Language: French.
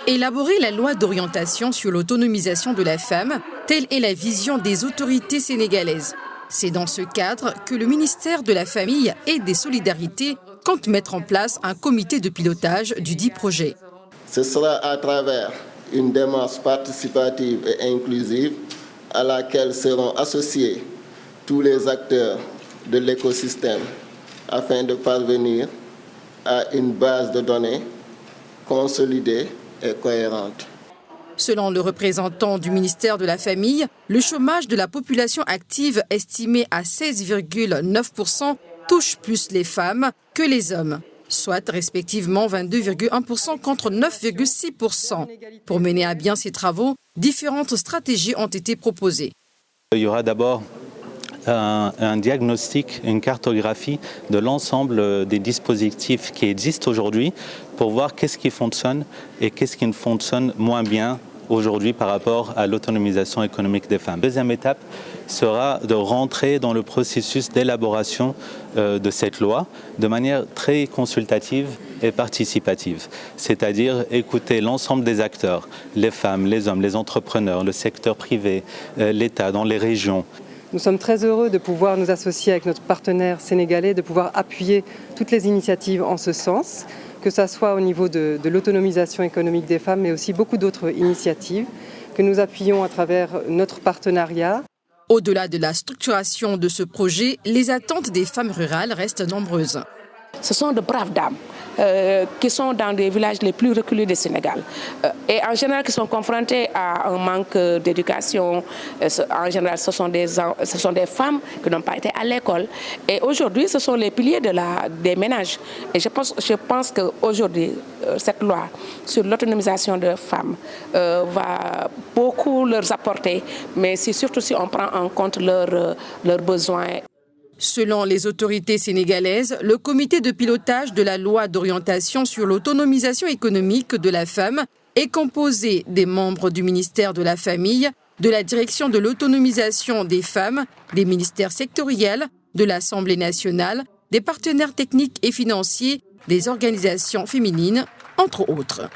Élaborer la loi d'orientation sur l'autonomisation de la femme, telle est la vision des autorités sénégalaises. C'est dans ce cadre que le ministère de la Famille et des Solidarités compte mettre en place un comité de pilotage du dit projet. Ce sera à travers une démarche participative et inclusive à laquelle seront associés tous les acteurs de l'écosystème afin de parvenir à une base de données consolidée et cohérente. Selon le représentant du ministère de la Famille, le chômage de la population active estimé à 16,9% touche plus les femmes que les hommes, soit respectivement 22,1% contre 9,6%. Pour mener à bien ces travaux, différentes stratégies ont été proposées. Il y aura d'abord un diagnostic, une cartographie de l'ensemble des dispositifs qui existent aujourd'hui pour voir qu'est-ce qui fonctionne et qu'est-ce qui ne fonctionne moins bien aujourd'hui par rapport à l'autonomisation économique des femmes. Deuxième étape sera de rentrer dans le processus d'élaboration de cette loi de manière très consultative et participative, c'est-à-dire écouter l'ensemble des acteurs, les femmes, les hommes, les entrepreneurs, le secteur privé, l'État dans les régions. Nous sommes très heureux de pouvoir nous associer avec notre partenaire sénégalais, de pouvoir appuyer toutes les initiatives en ce sens, que ce soit au niveau de l'autonomisation économique des femmes, mais aussi beaucoup d'autres initiatives que nous appuyons à travers notre partenariat. Au-delà de la structuration de ce projet, les attentes des femmes rurales restent nombreuses. Ce sont de braves dames qui sont dans les villages les plus reculés du Sénégal et en général qui sont confrontées à un manque d'éducation. En général, ce sont des femmes qui n'ont pas été à l'école et aujourd'hui, ce sont les piliers des ménages. Et je pense qu'aujourd'hui, cette loi sur l'autonomisation des femmes va beaucoup leur apporter, mais c'est surtout si on prend en compte leurs besoins. Selon les autorités sénégalaises, le comité de pilotage de la loi d'orientation sur l'autonomisation économique de la femme est composé des membres du ministère de la Famille, de la direction de l'autonomisation des femmes, des ministères sectoriels, de l'Assemblée nationale, des partenaires techniques et financiers, des organisations féminines, entre autres.